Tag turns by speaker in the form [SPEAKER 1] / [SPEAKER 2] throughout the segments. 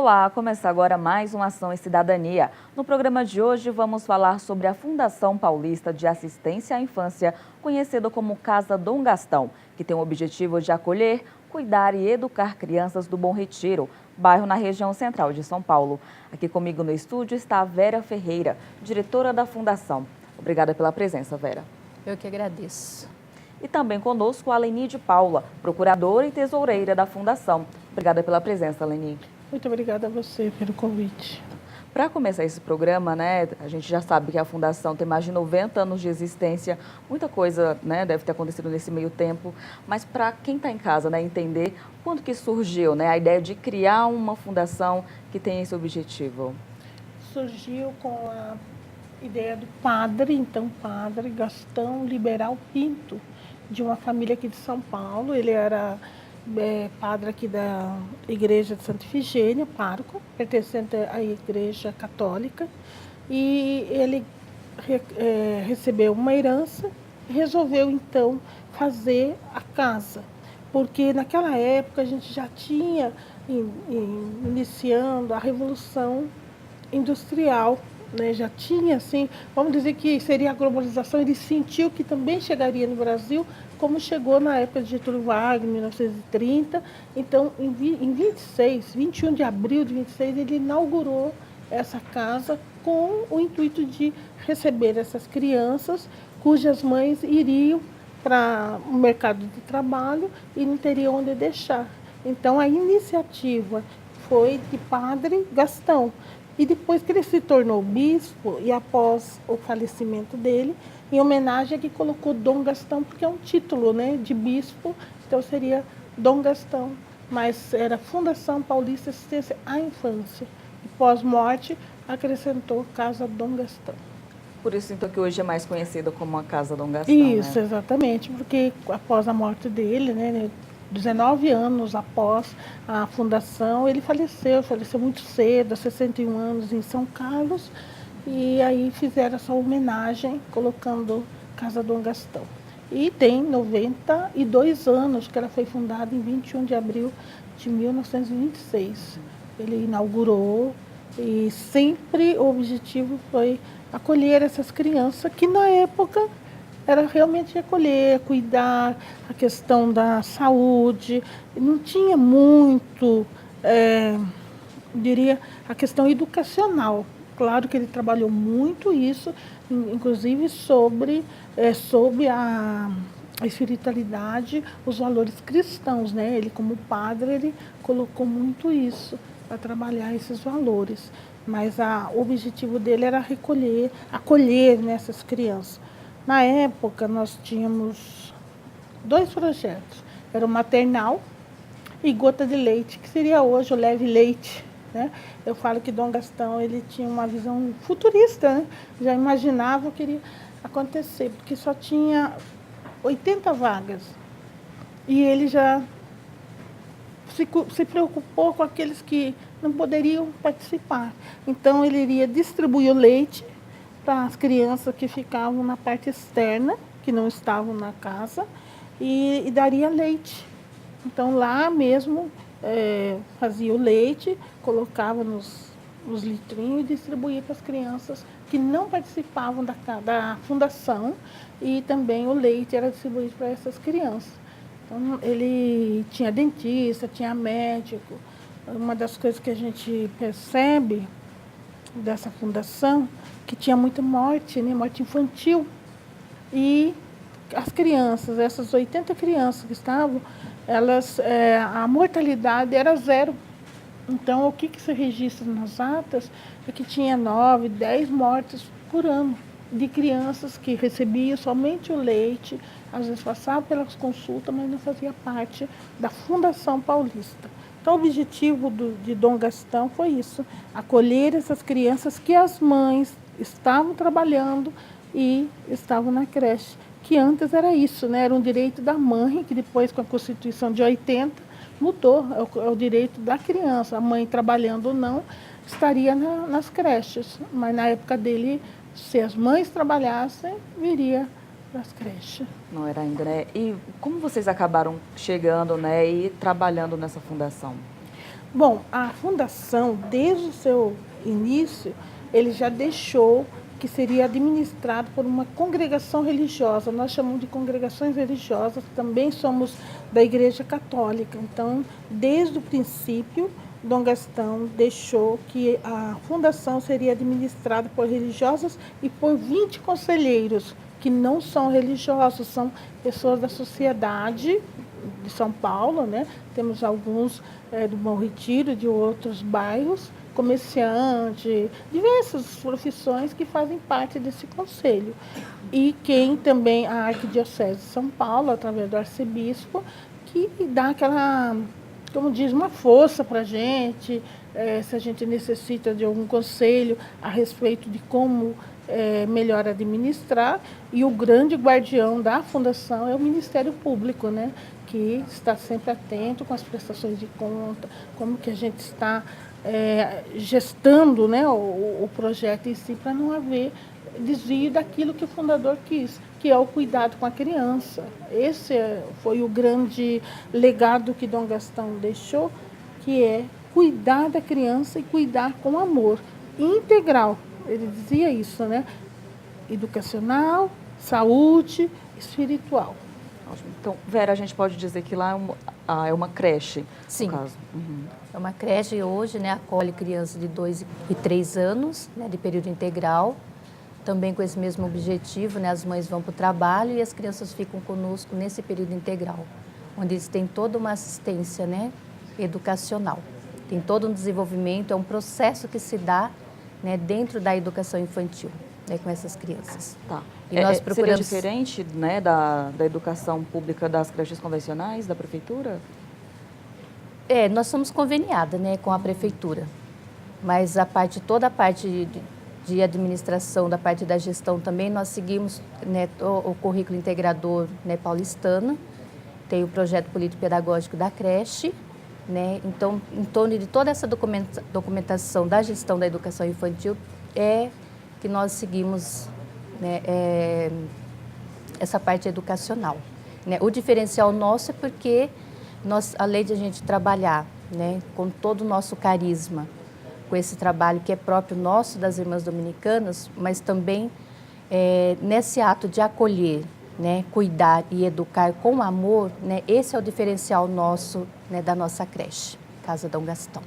[SPEAKER 1] Olá, começa agora mais uma Ação em Cidadania. No programa de hoje vamos falar sobre a Fundação Paulista de Assistência à Infância, conhecida como Casa Dom Gastão, que tem o objetivo de acolher, cuidar e educar crianças do Bom Retiro, bairro na região central de São Paulo. Aqui comigo no estúdio está a Vera Ferreira, diretora da Fundação. Obrigada pela presença, Vera.
[SPEAKER 2] Eu que agradeço.
[SPEAKER 1] E também conosco a Leni de Paula, procuradora e tesoureira da Fundação. Obrigada pela presença, Leni.
[SPEAKER 3] Muito obrigada a você pelo convite.
[SPEAKER 1] Para começar esse programa, a gente já sabe que a Fundação tem mais de 90 anos de existência, muita coisa, deve ter acontecido nesse meio tempo, mas para quem está em casa, entender quando que surgiu, a ideia de criar uma fundação que tem esse objetivo.
[SPEAKER 3] Surgiu com a ideia do padre Gastão Liberal Pinto, de uma família aqui de São Paulo. Ele era padre aqui da Igreja de Santa Ifigênia, pároco, pertencente à Igreja Católica, e ele recebeu uma herança e resolveu então fazer a casa, porque naquela época a gente já tinha iniciando a Revolução Industrial, já tinha assim, vamos dizer que seria a globalização. Ele sentiu que também chegaria no Brasil, como chegou na época de Getúlio Vargas, em 1930. Então, em 21 de abril de 26, ele inaugurou essa casa com o intuito de receber essas crianças, cujas mães iriam para o mercado de trabalho e não teriam onde deixar. Então, a iniciativa foi de Padre Gastão. E depois que ele se tornou bispo, e após o falecimento dele, em homenagem a que colocou Dom Gastão, porque é um título, de bispo, então seria Dom Gastão, mas era Fundação Paulista de Assistência à Infância. E pós-morte acrescentou Casa Dom Gastão.
[SPEAKER 1] Por isso então que hoje é mais conhecida como a Casa Dom Gastão.
[SPEAKER 3] Isso, exatamente, porque após a morte dele, 19 anos após a fundação, ele faleceu muito cedo, aos 61 anos, em São Carlos, e aí fizeram essa homenagem colocando Casa Dom Gastão. E tem 92 anos que ela foi fundada em 21 de abril de 1926. Ele inaugurou e sempre o objetivo foi acolher essas crianças que na época era realmente recolher, cuidar, a questão da saúde. Não tinha muito, diria, a questão educacional. Claro que ele trabalhou muito isso, inclusive sobre a espiritualidade, os valores cristãos, Ele, como padre, ele colocou muito isso para trabalhar esses valores. Mas o objetivo dele era acolher essas crianças. Na época, nós tínhamos 2 projetos. Era o maternal e gota de leite, que seria hoje o leve leite. Eu falo que Dom Gastão ele tinha uma visão futurista, já imaginava o que iria acontecer, porque só tinha 80 vagas. E ele já se preocupou com aqueles que não poderiam participar. Então, ele iria distribuir o leite para as crianças que ficavam na parte externa, que não estavam na casa, e daria leite. Então, lá mesmo, fazia o leite, colocava nos litrinhos e distribuía para as crianças que não participavam da fundação, e também o leite era distribuído para essas crianças. Então, ele tinha dentista, tinha médico. Uma das coisas que a gente percebe dessa fundação, que tinha muita morte, morte infantil. E as crianças, essas 80 crianças que estavam, a mortalidade era 0. Então, o que se registra nas atas é que tinha 9, 10 mortes por ano de crianças que recebiam somente o leite, às vezes passavam pelas consultas, mas não fazia parte da Fundação Paulista. Então, o objetivo de Dom Gastão foi isso, acolher essas crianças que as mães estavam trabalhando e estavam na creche, que antes era isso, era um direito da mãe, que depois com a Constituição de 80 mudou, é o direito da criança, a mãe trabalhando ou não, estaria nas creches, mas na época dele, se as mães trabalhassem, viria das creches.
[SPEAKER 1] Não era ainda, E como vocês acabaram chegando, e trabalhando nessa fundação?
[SPEAKER 3] Bom, a fundação, desde o seu início, ele já deixou que seria administrado por uma congregação religiosa. Nós chamamos de congregações religiosas, também somos da Igreja Católica. Então, desde o princípio, Dom Gastão deixou que a fundação seria administrada por religiosas e por 20 conselheiros, que não são religiosos, são pessoas da sociedade de São Paulo, né? Temos alguns do Bom Retiro, de outros bairros, comerciante, diversas profissões que fazem parte desse conselho. E quem também, a Arquidiocese de São Paulo, através do arcebispo, que dá aquela, como diz, uma força para a gente, se a gente necessita de algum conselho a respeito de como melhor administrar. E o grande guardião da fundação é o Ministério Público, né? Que está sempre atento com as prestações de conta, como que a gente está gestando, né, o projeto em si, para não haver desvio daquilo que o fundador quis, que é o cuidado com a criança. Esse foi o grande legado que Dom Gastão deixou, que é cuidar da criança e cuidar com amor integral. Ele dizia isso, né? Educacional, saúde, espiritual.
[SPEAKER 1] Então, Vera, a gente pode dizer que lá é uma creche,
[SPEAKER 2] Sim.
[SPEAKER 1] no caso. Uhum.
[SPEAKER 2] É uma creche e hoje, né, acolhe crianças de 2 e 3 anos, né, de período integral, também com esse mesmo objetivo, né, as mães vão para o trabalho e as crianças ficam conosco nesse período integral, onde eles têm toda uma assistência, né, educacional. Tem todo um desenvolvimento, é um processo que se dá, né, dentro da educação infantil, né, com essas crianças.
[SPEAKER 1] Tá.
[SPEAKER 2] E nós procuramos...
[SPEAKER 1] Seria diferente, né, da educação pública das creches convencionais da prefeitura?
[SPEAKER 2] Nós somos conveniadas, né, com a prefeitura, mas toda a parte de administração, da parte da gestão também, nós seguimos, né, o currículo integrador, né, paulistano, tem o projeto político-pedagógico da creche, né, então, em torno de toda essa documentação da gestão da educação infantil, que nós seguimos, né, essa parte educacional. Né. O diferencial nosso é porque além de a gente trabalhar, né, com todo o nosso carisma, com esse trabalho que é próprio nosso das Irmãs Dominicanas, mas também nesse ato de acolher, né, cuidar e educar com amor, né, esse é o diferencial nosso, né, da nossa creche, Casa Dom Gastão.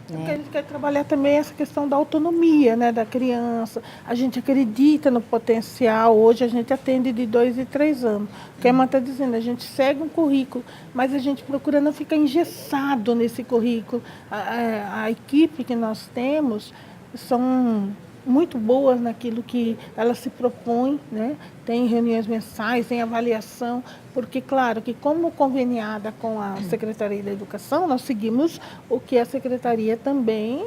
[SPEAKER 3] Porque a gente quer trabalhar também essa questão da autonomia, né, da criança. A gente acredita no potencial. Hoje a gente atende de 2 e 3 anos. O que a irmã está dizendo, a gente segue um currículo, mas a gente procura não ficar engessado nesse currículo. A equipe que nós temos são muito boas naquilo que ela se propõe, né? Tem reuniões mensais, tem avaliação, porque, claro, que como conveniada com a Secretaria da Educação, nós seguimos o que a Secretaria também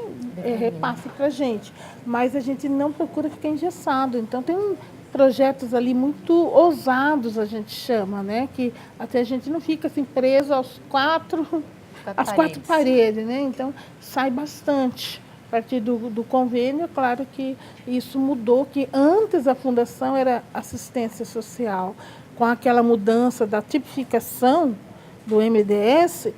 [SPEAKER 3] repassa para a gente, mas a gente não procura ficar engessado. Então, tem projetos ali muito ousados, a gente chama, né? Que até a gente não fica assim preso às quatro paredes, né? Então, sai bastante. A partir do convênio, é claro que isso mudou, que antes a fundação era assistência social. Com aquela mudança da tipificação do MDS,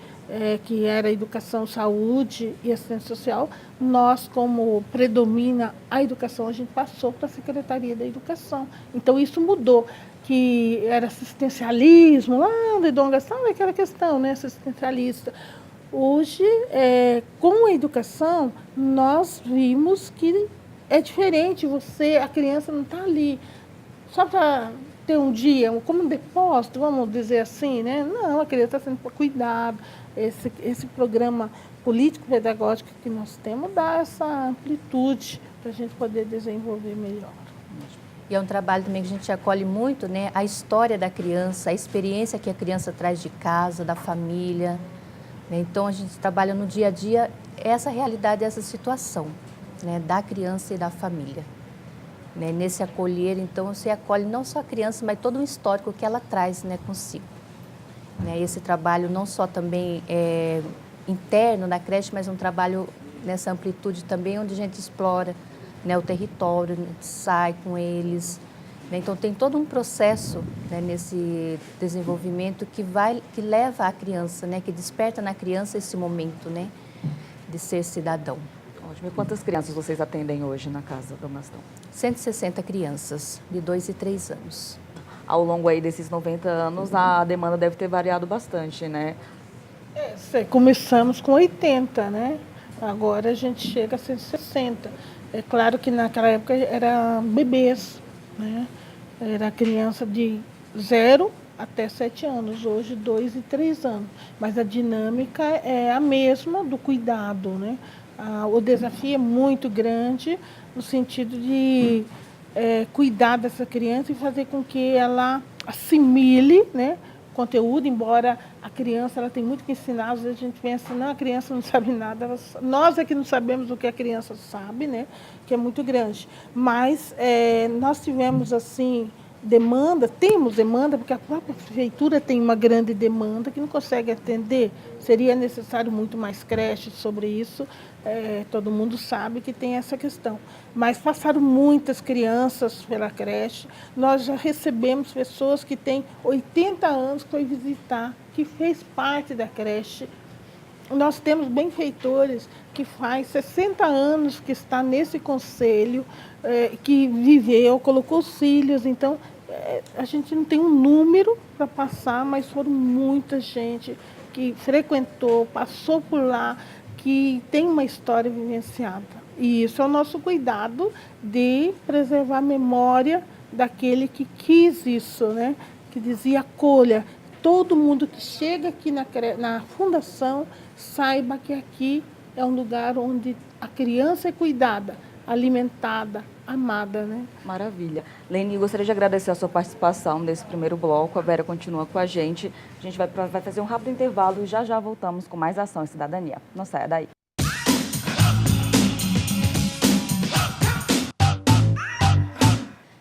[SPEAKER 3] que era educação, saúde e assistência social, nós, como predomina a educação, a gente passou para a Secretaria da Educação. Então, isso mudou, que era assistencialismo, lá de Dom Gastão, aquela questão, né, assistencialista. Hoje, com a educação, nós vimos que é diferente. A criança não está ali só para ter um dia, como um depósito, vamos dizer assim, né? Não, a criança está sendo cuidada. Esse programa político-pedagógico que nós temos dá essa amplitude para a gente poder desenvolver melhor.
[SPEAKER 2] E é um trabalho também que a gente acolhe muito, né? A história da criança, a experiência que a criança traz de casa, da família. Então, a gente trabalha no dia a dia essa realidade, essa situação, né, da criança e da família. Né, nesse acolher, então, você acolhe não só a criança, mas todo o histórico que ela traz, né, consigo. Né, esse trabalho não só também interno na creche, mas um trabalho nessa amplitude também, onde a gente explora, né, o território, sai com eles. Então, tem todo um processo, né, nesse desenvolvimento que leva a criança, né, que desperta na criança esse momento, né, de ser cidadão.
[SPEAKER 1] Ótimo. E quantas crianças vocês atendem hoje na Casa Dom Gastão?
[SPEAKER 2] 160 crianças, de 2 e 3 anos.
[SPEAKER 1] Ao longo aí desses 90 anos, a demanda deve ter variado bastante, né?
[SPEAKER 3] Começamos com 80, né? Agora a gente chega a 160. É claro que naquela época era bebês, né? Era criança de 0 até 7 anos, hoje 2 e 3 anos. Mas a dinâmica é a mesma do cuidado, né? O desafio é muito grande no sentido de cuidar dessa criança e fazer com que ela assimile, né, o conteúdo, embora a criança ela tem muito que ensinar. Às vezes a gente pensa, não, a criança não sabe nada, nós é que não sabemos o que a criança sabe, né, que é muito grande. Mas nós tivemos assim temos demanda, porque a própria prefeitura tem uma grande demanda que não consegue atender. Seria necessário muito mais creches sobre isso, todo mundo sabe que tem essa questão. Mas passaram muitas crianças pela creche, nós já recebemos pessoas que têm 80 anos que foi visitar, que fez parte da creche. Nós temos benfeitores que faz 60 anos que está nesse conselho, que viveu, colocou os filhos. Então, a gente não tem um número para passar, mas foram muita gente que frequentou, passou por lá, que tem uma história vivenciada. E isso é o nosso cuidado de preservar a memória daquele que quis isso, né? Que dizia, acolha. Todo mundo que chega aqui na fundação saiba que aqui é um lugar onde a criança é cuidada, alimentada, amada, né?
[SPEAKER 1] Maravilha. Leni, gostaria de agradecer a sua participação nesse primeiro bloco. A Vera continua com a gente. A gente vai fazer um rápido intervalo e já voltamos com mais Ação e Cidadania. Não saia daí.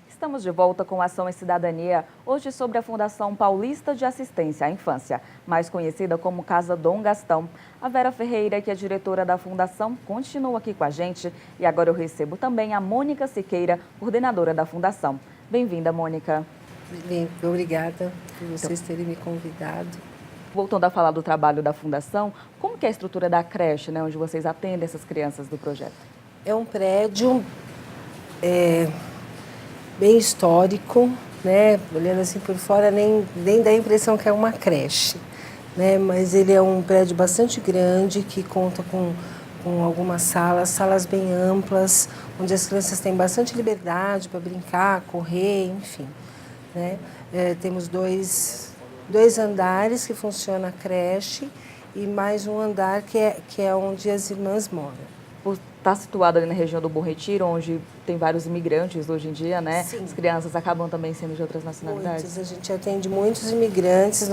[SPEAKER 1] Estamos de volta com Ação e Cidadania, hoje sobre a Fundação Paulista de Assistência à Infância, mais conhecida como Casa Dom Gastão. A Vera Ferreira, que é diretora da Fundação, continua aqui com a gente e agora eu recebo também a Mônica Siqueira, coordenadora da Fundação. Bem-vinda, Mônica.
[SPEAKER 4] Bem, obrigada por vocês terem me convidado.
[SPEAKER 1] Voltando a falar do trabalho da Fundação, como que é a estrutura da creche, né, onde vocês atendem essas crianças do projeto?
[SPEAKER 4] É um prédio bem histórico, né? Olhando assim por fora, nem dá a impressão que é uma creche, né? Mas ele é um prédio bastante grande, que conta com algumas salas bem amplas, onde as crianças têm bastante liberdade para brincar, correr, enfim, né? Temos dois andares que funciona a creche e mais um andar que é onde as irmãs moram.
[SPEAKER 1] Está situado ali na região do Bom Retiro, onde tem vários imigrantes hoje em dia, né?
[SPEAKER 4] Sim.
[SPEAKER 1] As crianças acabam também sendo de outras nacionalidades.
[SPEAKER 4] Muitos, a gente atende muitos imigrantes.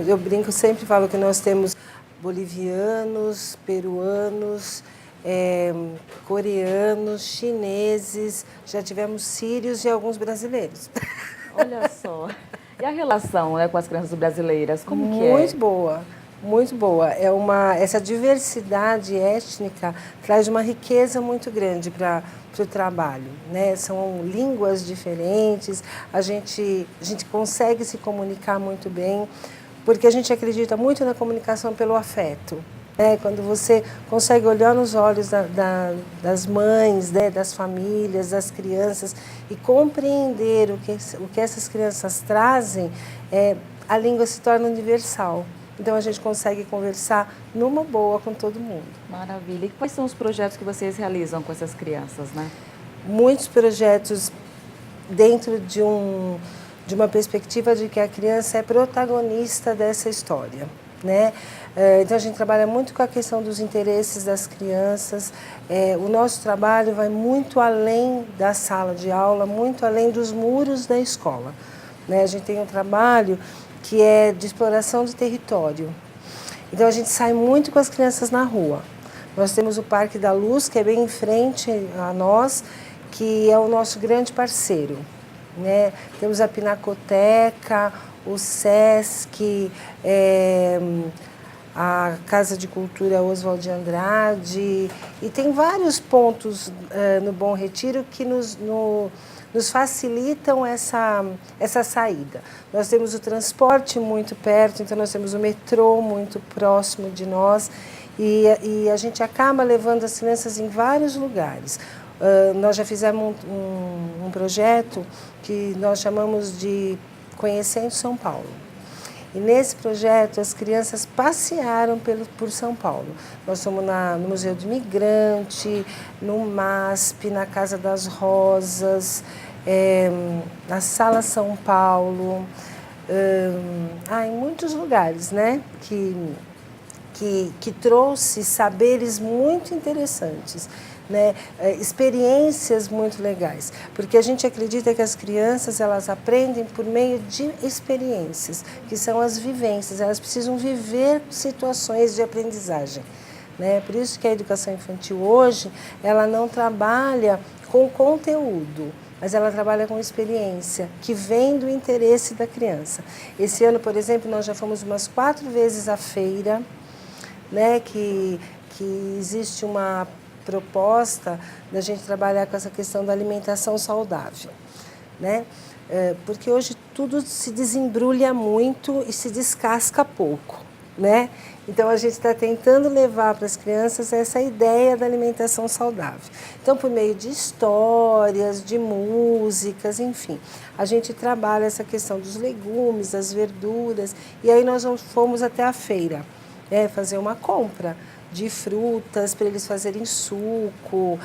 [SPEAKER 4] Eu brinco, sempre falo que nós temos bolivianos, peruanos, coreanos, chineses, já tivemos sírios e alguns brasileiros.
[SPEAKER 1] Olha só. E a relação, né, com as crianças brasileiras, como que é?
[SPEAKER 4] Muito boa. Muito boa. Essa diversidade étnica traz uma riqueza muito grande para o trabalho, né? São línguas diferentes, a gente consegue se comunicar muito bem, porque a gente acredita muito na comunicação pelo afeto. Quando você consegue olhar nos olhos das mães, né, das famílias, das crianças e compreender o que essas crianças trazem, a língua se torna universal. Então, a gente consegue conversar numa boa com todo mundo.
[SPEAKER 1] Maravilha. E quais são os projetos que vocês realizam com essas crianças, né?
[SPEAKER 4] Muitos projetos dentro de uma perspectiva de que a criança é protagonista dessa história, né? Então, a gente trabalha muito com a questão dos interesses das crianças. O nosso trabalho vai muito além da sala de aula, muito além dos muros da escola, né? A gente tem um trabalho que é de exploração de território. Então, a gente sai muito com as crianças na rua. Nós temos o Parque da Luz, que é bem em frente a nós, que é o nosso grande parceiro, né? Temos a Pinacoteca, o SESC, a Casa de Cultura Oswald de Andrade, e tem vários pontos no Bom Retiro que nos facilitam essa saída. Nós temos o transporte muito perto, então nós temos o metrô muito próximo de nós. e a gente acaba levando as crianças em vários lugares. Nós já fizemos um projeto que nós chamamos de Conhecendo São Paulo. E nesse projeto as crianças passearam por São Paulo. Nós fomos no Museu do Imigrante, no MASP, na Casa das Rosas, na Sala São Paulo, em muitos lugares, né? Que trouxe saberes muito interessantes, né? Experiências muito legais, porque a gente acredita que as crianças elas aprendem por meio de experiências, que são as vivências, elas precisam viver situações de aprendizagem, né? Por isso que a educação infantil hoje, ela não trabalha com conteúdo, mas ela trabalha com experiência, que vem do interesse da criança. Esse ano, por exemplo, nós já fomos umas 4 vezes à feira, né? Que existe uma proposta da gente trabalhar com essa questão da alimentação saudável, né? Porque hoje tudo se desembrulha muito e se descasca pouco, né? Então a gente está tentando levar para as crianças essa ideia da alimentação saudável. Então, por meio de histórias, de músicas, enfim, a gente trabalha essa questão dos legumes, das verduras, e aí nós fomos até a feira, fazer uma compra de frutas para eles fazerem suco,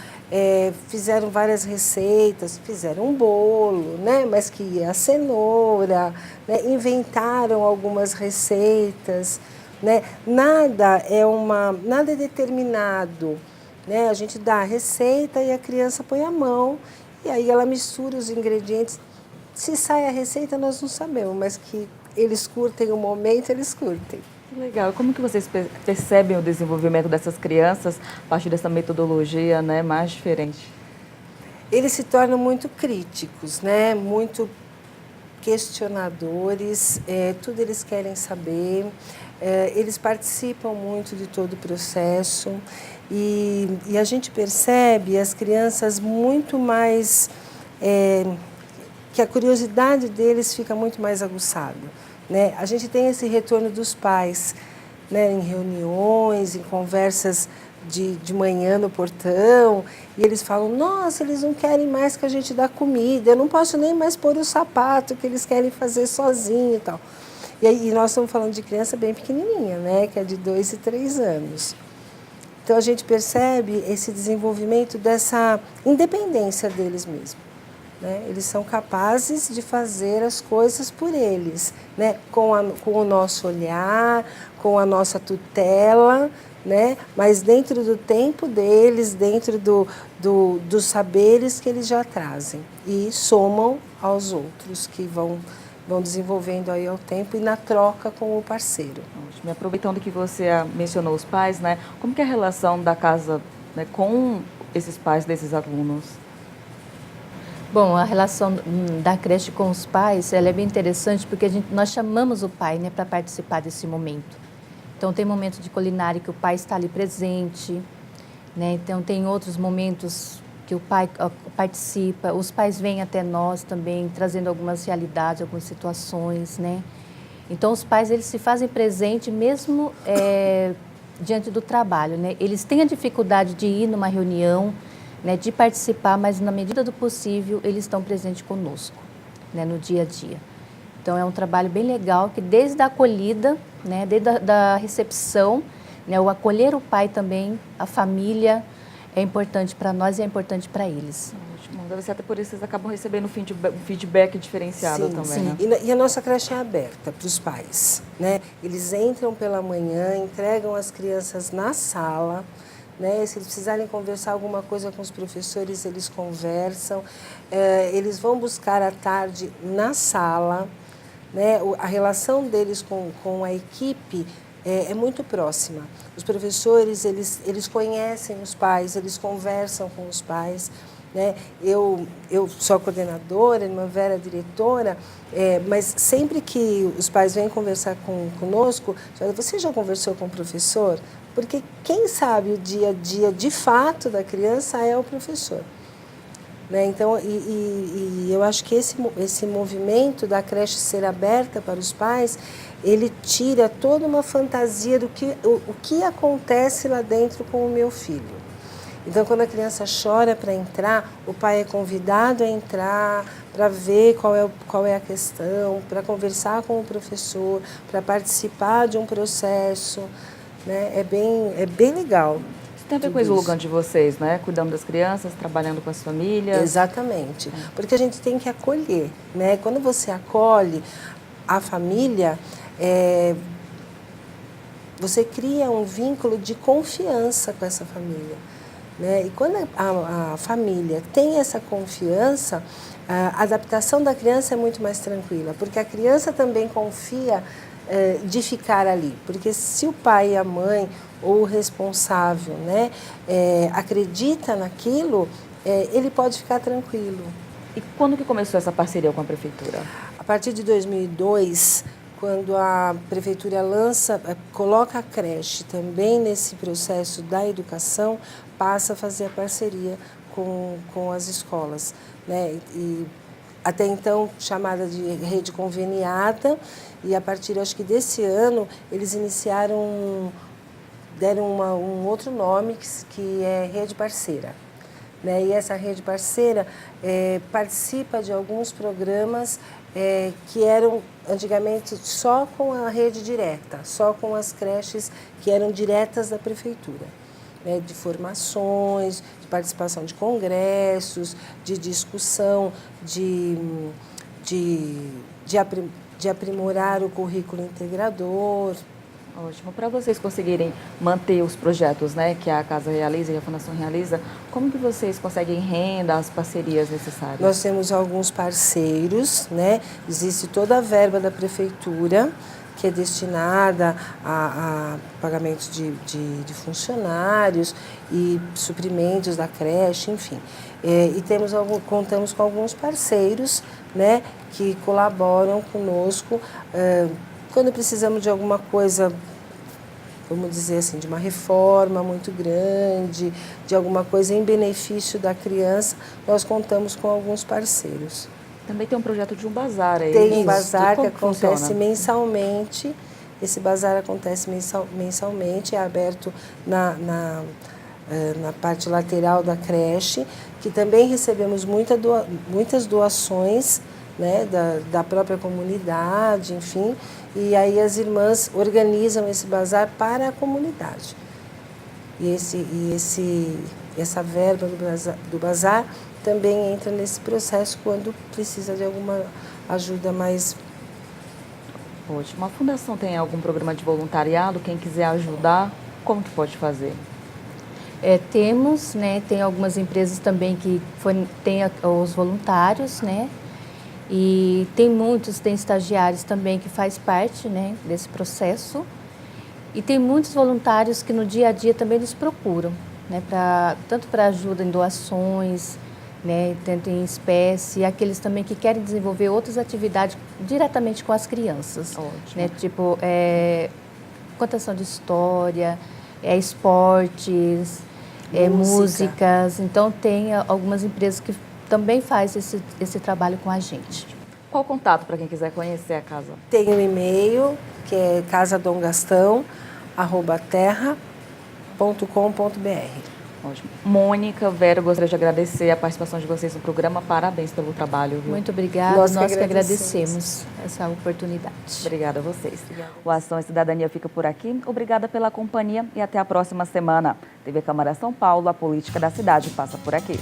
[SPEAKER 4] fizeram várias receitas, fizeram um bolo, né? Mas que ia a cenoura, né? Inventaram algumas receitas, né? Nada é determinado, né? A gente dá a receita e a criança põe a mão e aí ela mistura os ingredientes. Se sai a receita nós não sabemos, mas que eles curtem o momento, eles curtem.
[SPEAKER 1] Legal. Como que vocês percebem o desenvolvimento dessas crianças a partir dessa metodologia, né, mais diferente?
[SPEAKER 4] Eles se tornam muito críticos, né, muito questionadores, tudo eles querem saber, eles participam muito de todo o processo e a gente percebe as crianças muito mais, que a curiosidade deles fica muito mais aguçada. Né? A gente tem esse retorno dos pais, né? Em reuniões, em conversas de manhã no portão, e eles falam, nossa, eles não querem mais que a gente dá comida, eu não posso nem mais pôr o sapato que eles querem fazer sozinho e tal. E nós estamos falando de criança bem pequenininha, né? Que é de 2 e 3 anos. Então a gente percebe esse desenvolvimento dessa independência deles mesmos. Né? Eles são capazes de fazer as coisas por eles, né? Com o nosso olhar, com a nossa tutela, né? Mas dentro do tempo deles, dentro dos saberes que eles já trazem e somam aos outros que vão desenvolvendo aí ao tempo e na troca com o parceiro.
[SPEAKER 1] Ótimo. Aproveitando que você mencionou os pais, né? Como que é a relação da casa, né, com esses pais desses alunos?
[SPEAKER 2] Bom, a relação da creche com os pais, ela é bem interessante porque nós chamamos o pai, né, para participar desse momento. Então, tem momentos de culinária que o pai está ali presente, né? Então, tem outros momentos que o pai participa, os pais vêm até nós também, trazendo algumas realidades, algumas situações, né? Então, os pais, eles se fazem presente mesmo diante do trabalho, né? Eles têm a dificuldade de ir numa reunião, né, de participar, mas na medida do possível eles estão presentes conosco, né, no dia a dia. Então é um trabalho bem legal que desde a acolhida, né, desde a recepção, né, o acolher o pai também, a família é importante para nós e é importante para eles.
[SPEAKER 1] Ótimo. Deve ser até por isso que vocês acabam recebendo um feedback diferenciado também.
[SPEAKER 4] Sim.
[SPEAKER 1] Né?
[SPEAKER 4] E a nossa creche é aberta para os pais, né? Eles entram pela manhã, entregam as crianças na sala. Né? Se eles precisarem conversar alguma coisa com os professores, eles conversam. Eles vão buscar à tarde na sala. Né? A relação deles com a equipe é muito próxima. Os professores, eles conhecem os pais, eles conversam com os pais. Né? Eu sou a coordenadora, a irmã Vera, a diretora, mas sempre que os pais vêm conversar conosco, você já conversou com o professor? Porque quem sabe o dia a dia de fato da criança é o professor. né? Então, eu acho que esse movimento da creche ser aberta para os pais, ele tira toda uma fantasia do o que acontece lá dentro com o meu filho. Então, quando a criança chora para entrar, o pai é convidado a entrar para ver qual é a questão, para conversar com o professor, para participar de um processo, né? É bem legal.
[SPEAKER 1] Isso tem a ver com o slogan de vocês, né? Cuidando das crianças, trabalhando com as famílias.
[SPEAKER 4] Exatamente, porque a gente tem que acolher, né? Quando você acolhe a família, você cria um vínculo de confiança com essa família. Né? E quando a família tem essa confiança, a adaptação da criança é muito mais tranquila, porque a criança também confia de ficar ali. Porque se o pai e a mãe ou o responsável, né, acredita naquilo, ele pode ficar tranquilo.
[SPEAKER 1] E quando que começou essa parceria com a Prefeitura?
[SPEAKER 4] A partir de 2002, quando a Prefeitura coloca a creche também nesse processo da educação, passa a fazer a parceria com as escolas, né? E até então chamada de rede conveniada, e a partir, acho que desse ano, eles deram um outro nome, que é rede parceira. Né? E essa rede parceira participa de alguns programas que eram antigamente só com a rede direta, só com as creches que eram diretas da Prefeitura. Né, de formações, de participação de congressos, de discussão, de aprimorar o currículo integrador.
[SPEAKER 1] Ótimo. Para vocês conseguirem manter os projetos, né, que a Casa realiza e a Fundação realiza, como que vocês conseguem renda, as parcerias necessárias?
[SPEAKER 4] Nós temos alguns parceiros, né? Existe toda a verba da Prefeitura, que é destinada a pagamentos de funcionários e suprimentos da creche, enfim. E contamos com alguns parceiros, né, que colaboram conosco quando precisamos de alguma coisa, vamos dizer assim, de uma reforma muito grande, de alguma coisa em benefício da criança, nós contamos com alguns parceiros.
[SPEAKER 1] Também tem um projeto de um bazar aí.
[SPEAKER 4] Tem um bazar que
[SPEAKER 1] acontece
[SPEAKER 4] acontece mensalmente. Esse bazar acontece mensalmente, é aberto na parte lateral da creche, que também recebemos muitas doações, né, da própria comunidade, enfim. E aí as irmãs organizam esse bazar para a comunidade. E essa verba do bazar também entra nesse processo quando precisa de alguma ajuda mais.
[SPEAKER 1] Ótimo. A Fundação tem algum programa de voluntariado? Quem quiser ajudar, como que pode fazer?
[SPEAKER 2] Temos, né, tem algumas empresas também que têm os voluntários, né, e tem estagiários também que faz parte, né, desse processo, e tem muitos voluntários que no dia a dia também nos procuram, né, tanto para ajuda em doações, né, tanto em espécie, e aqueles também que querem desenvolver outras atividades diretamente com as crianças.
[SPEAKER 1] Ótimo.
[SPEAKER 2] Né, tipo contação de história, esportes, músicas. Então tem algumas empresas que também fazem esse trabalho com a gente.
[SPEAKER 1] Qual o contato para quem quiser conhecer a casa?
[SPEAKER 4] Tem um e-mail, que é casadongastão@terra.com.br.
[SPEAKER 1] Ótimo. Mônica, Vera, eu gostaria de agradecer a participação de vocês no programa. Parabéns pelo trabalho. Viu?
[SPEAKER 2] Muito obrigada. Nós que agradecemos essa oportunidade.
[SPEAKER 1] Obrigada a vocês. O Ação e Cidadania fica por aqui. Obrigada pela companhia e até a próxima semana. TV Câmara São Paulo, a política da cidade passa por aqui.